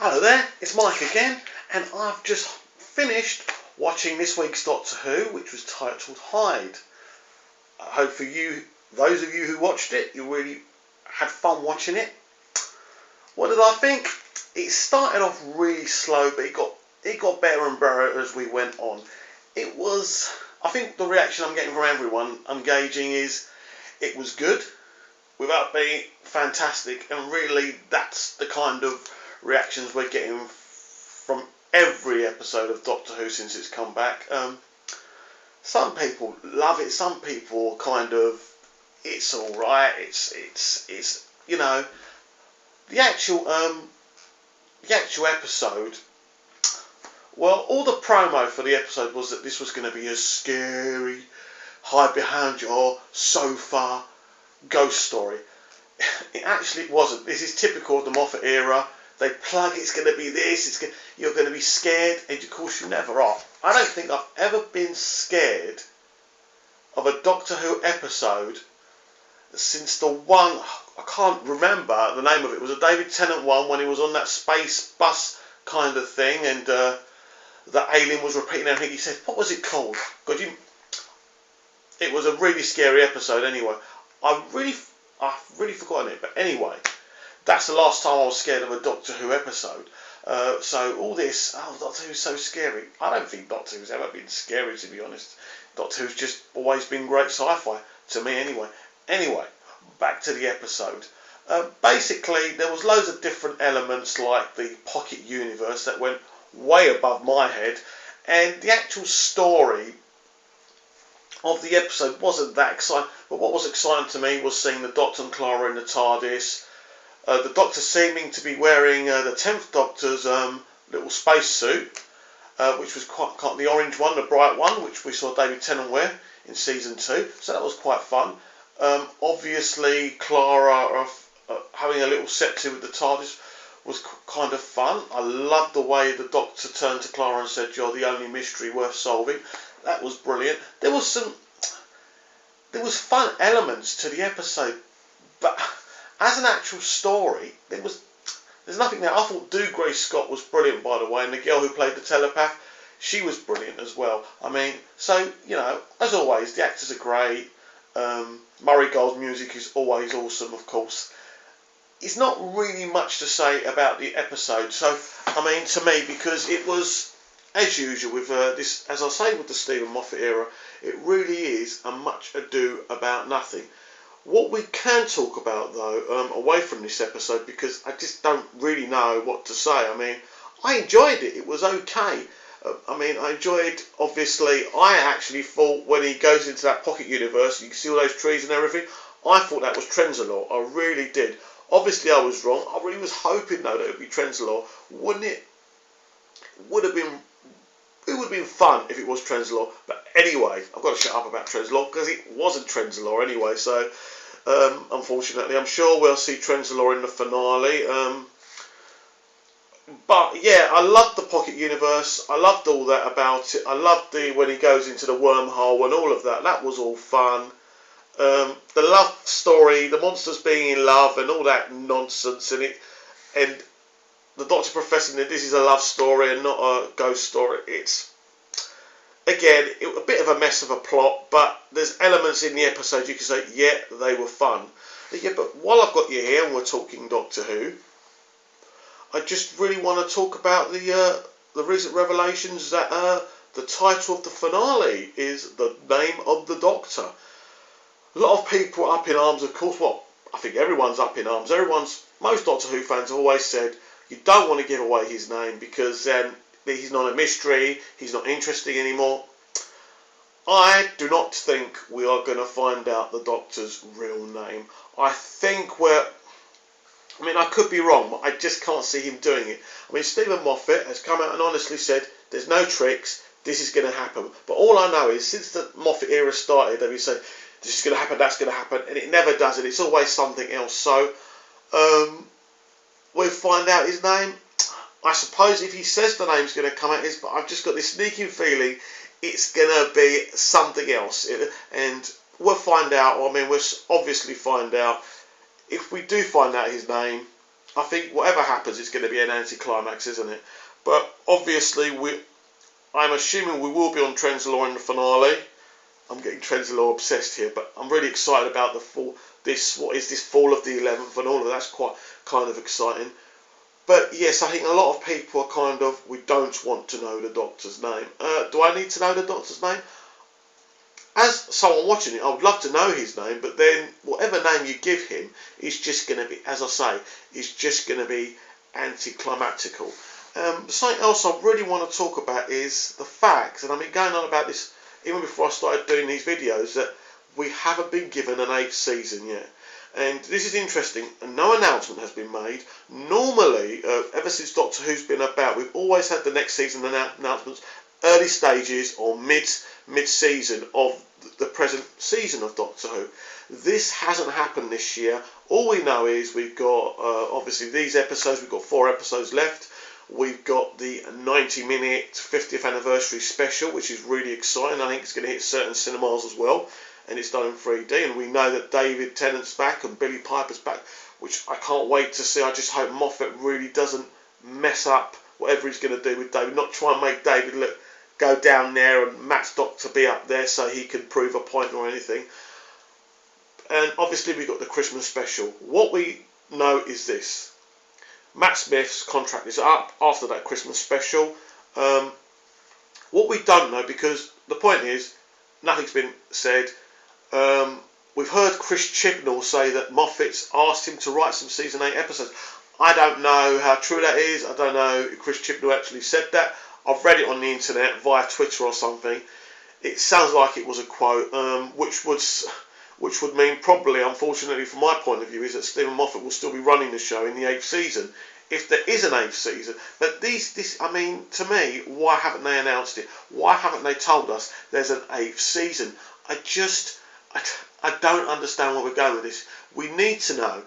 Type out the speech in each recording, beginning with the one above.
Hello there, it's Mike again, and I've just finished watching this week's Doctor Who, which was titled Hyde. I hope for you, those of you who watched it, you really had fun watching it. What did I think? It started off really slow, but it got better and better as we went on. I think the reaction I'm getting from everyone I'm gauging is it was good without being fantastic, and really that's the kind of reactions we're getting from every episode of Doctor Who since it's come back. Some people love it, some people kind of, it's all right. It's the actual episode. Well, all the promo for the episode was that this was going to be a scary, hide behind your sofa ghost story. It actually wasn't. This is typical of the Moffat era. They plug it's going to be this, you're going to be scared, and of course you never are. I don't think I've ever been scared of a Doctor Who episode since the one, I can't remember the name of it. It was a David Tennant one when he was on that space bus kind of thing, and the alien was repeating everything he said. What was it called? It was a really scary episode anyway. I've really forgotten it, but anyway, that's the last time I was scared of a Doctor Who episode. So all this, Doctor Who's so scary. I don't think Doctor Who's ever been scary, to be honest. Doctor Who's just always been great sci-fi, to me anyway. Anyway, back to the episode. Basically, there was loads of different elements like the pocket universe that went way above my head, and the actual story of the episode wasn't that exciting. But what was exciting to me was seeing the Doctor and Clara in the TARDIS. The Doctor seeming to be wearing the 10th Doctor's little space suit, which was quite the orange one, the bright one, which we saw David Tennant wear in season 2. So that was quite fun. Obviously, Clara having a little set-to with the TARDIS was kind of fun. I loved the way the Doctor turned to Clara and said, "You're the only mystery worth solving." That was brilliant. There was fun elements to the episode, but as an actual story, there's nothing there. I thought Dougray Scott was brilliant, by the way, and the girl who played the telepath, she was brilliant as well. I mean, so, as always, the actors are great. Murray Gold's music is always awesome, of course. It's not really much to say about the episode. So, I mean, to me, because it was, as usual with this, as I say with the Stephen Moffat era, it really is a much ado about nothing. What we can talk about, though, away from this episode, because I just don't really know what to say. I mean, I enjoyed it. It was okay. I enjoyed, obviously, I actually thought when he goes into that pocket universe, you can see all those trees and everything, I thought that was Trenzalore. I really did. Obviously, I was wrong. I really was hoping, though, that it would be Trenzalore. Wouldn't it? It would have been fun if it was Trenzalore. But anyway, I've got to shut up about Trenzalore because it wasn't Trenzalore anyway. So, unfortunately, I'm sure we'll see Trenzalore in the finale. But yeah, I loved the pocket universe. I loved all that about it. I loved when he goes into the wormhole and all of that. That was all fun. The love story, the monsters being in love and all that nonsense in it, and the Doctor professing that this is a love story and not a ghost story. It's, again, a bit of a mess of a plot, but there's elements in the episode you can say, yeah, they were fun. Yeah, but while I've got you here and we're talking Doctor Who, I just really want to talk about the recent revelations that the title of the finale is The Name of the Doctor. A lot of people are up in arms, of course. Well, I think everyone's up in arms. Most Doctor Who fans have always said you don't want to give away his name because then he's not a mystery, he's not interesting anymore. I do not think we are going to find out the Doctor's real name. I could be wrong, but I just can't see him doing it. I mean, Stephen Moffat has come out and honestly said there's no tricks, this is going to happen. But all I know is since the Moffat era started, they've said this is going to happen, that's going to happen, and it never does it. It's always something else. So we'll find out his name. I suppose if he says the name's going to come out, but I've just got this sneaking feeling it's going to be something else. And we'll find out. We'll obviously find out. If we do find out his name, I think whatever happens, it's going to be an anticlimax, isn't it? But obviously, I'm assuming we will be on Trenzalore in the finale. I'm getting Trenzalore obsessed here, but I'm really excited about the fall. What is this fall of the 11th and all of that's quite kind of exciting. But yes, I think a lot of people are kind of, we don't want to know the Doctor's name. Do I need to know the Doctor's name? As someone watching it, I would love to know his name, but then whatever name you give him is just going to be, as I say, it's just going to be anticlimactical. Something else I really want to talk about is the fact, and I've been going on about this even before I started doing these videos, that we haven't been given an 8th season yet. And this is interesting, and no announcement has been made. Normally, ever since Doctor Who's been about, we've always had the next season announcements early stages or mid-season of the present season of Doctor Who. This hasn't happened this year. All we know is we've got, obviously these episodes, we've got 4 episodes left. We've got the 90-minute 50th anniversary special, which is really exciting. I think it's going to hit certain cinemas as well, and it's done in 3D. And we know that David Tennant's back and Billie Piper's back, which I can't wait to see. I just hope Moffat really doesn't mess up whatever he's going to do with David. Not try and make David go down there and Matt's Doctor be up there so he can prove a point or anything. And obviously we've got the Christmas special. What we know is this. Matt Smith's contract is up after that Christmas special. What we don't know, because the point is, nothing's been said. We've heard Chris Chibnall say that Moffat's asked him to write some season 8 episodes. I don't know how true that is. I don't know if Chris Chibnall actually said that. I've read it on the internet via Twitter or something. It sounds like it was a quote, which would mean probably, unfortunately from my point of view, is that Stephen Moffat will still be running the show in the 8th season, if there is an 8th season. But I mean, to me, why haven't they announced it? Why haven't they told us there's an 8th season? I don't understand where we're going with this. We need to know,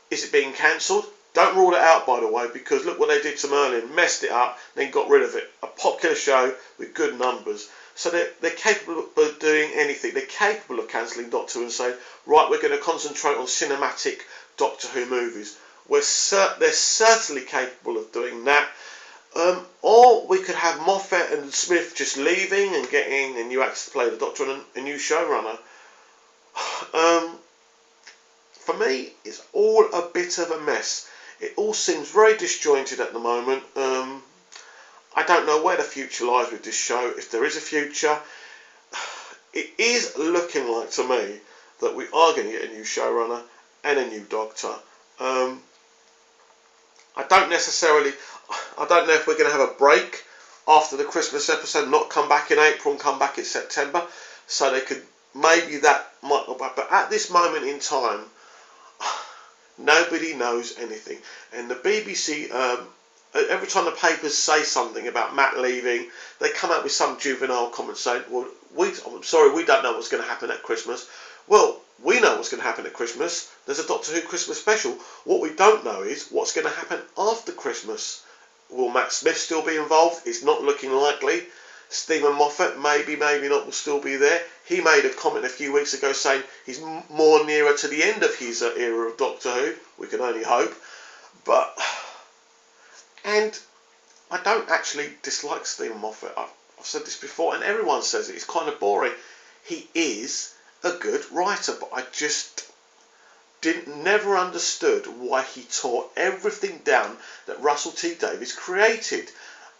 is it being cancelled? Don't rule it out, by the way, because look what they did to Merlin, messed it up, then got rid of it. A popular show with good numbers. So they're capable of doing anything. They're capable of cancelling Doctor Who and saying, right, we're going to concentrate on cinematic Doctor Who movies. They're certainly capable of doing that. Or we could have Moffat and Smith just leaving and getting a new actor to play the Doctor and a new showrunner. For me, it's all a bit of a mess. It all seems very disjointed at the moment. I don't know where the future lies with this show, if there is a future. It is looking like to me that we are going to get a new showrunner and a new Doctor. I don't know if we're going to have a break after the Christmas episode, not come back in April and come back in September, so they could, maybe that might go back. But at this moment in time, nobody knows anything. And the BBC, every time the papers say something about Matt leaving, they come out with some juvenile comment saying, well, I'm sorry, we don't know what's going to happen at Christmas. Well, we know what's going to happen at Christmas. There's a Doctor Who Christmas special. What we don't know is what's going to happen after Christmas. Will Matt Smith still be involved? It's not looking likely. Stephen Moffat, maybe not, will still be there. He made a comment a few weeks ago saying he's more nearer to the end of his era of Doctor Who. We can only hope. And I don't actually dislike Stephen Moffat. I've said this before, and everyone says it. It's kind of boring. He is a good writer, but I just never understood why he tore everything down that Russell T Davies created.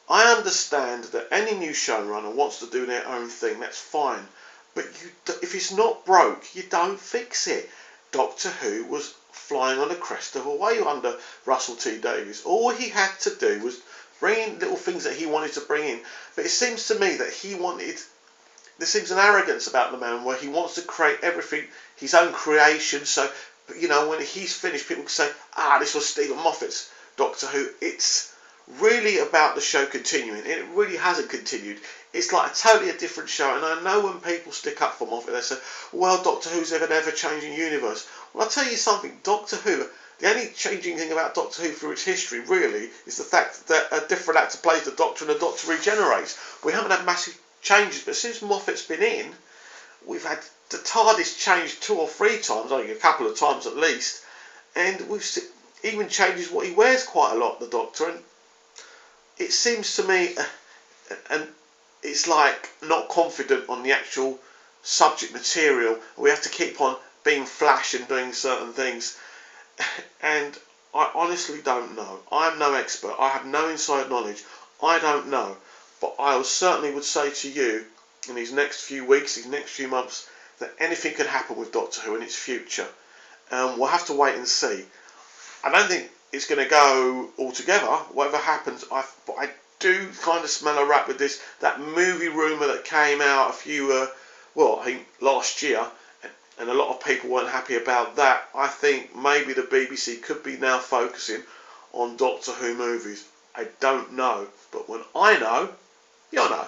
I understand that any new showrunner wants to do their own thing. That's fine, but if it's not broke, you don't fix it. Doctor Who was flying on the crest of a wave under Russell T Davies. All he had to do was bring in little things that he wanted to bring in. But it seems to me that there seems an arrogance about the man where he wants to create everything, his own creation. So, when he's finished, people can say, this was Stephen Moffat's Doctor Who. It's really about the show continuing. It really hasn't continued. It's like a totally different show. And I know when people stick up for Moffat, they say, well, Doctor Who's an ever-changing universe. Well, I'll tell you something. Doctor Who, the only changing thing about Doctor Who through its history, really, is the fact that a different actor plays the Doctor and the Doctor regenerates. We haven't had massive changes, but since Moffat's been in, we've had the TARDIS changed 2 or 3 times, I think a couple of times at least, and even changes what he wears quite a lot, the Doctor, and it seems to me, and it's like not confident on the actual subject material. We have to keep on being flash and doing certain things, and I honestly don't know. I'm no expert. I have no inside knowledge. I don't know, but I certainly would say to you, in these next few weeks, these next few months, that anything could happen with Doctor Who in its future. We'll have to wait and see. I don't think it's going to go altogether. Whatever happens, but I do kind of smell a rat with this. That movie rumour that came out I think last year, and a lot of people weren't happy about that. I think maybe the BBC could be now focusing on Doctor Who movies. I don't know, but when I know, you'll know.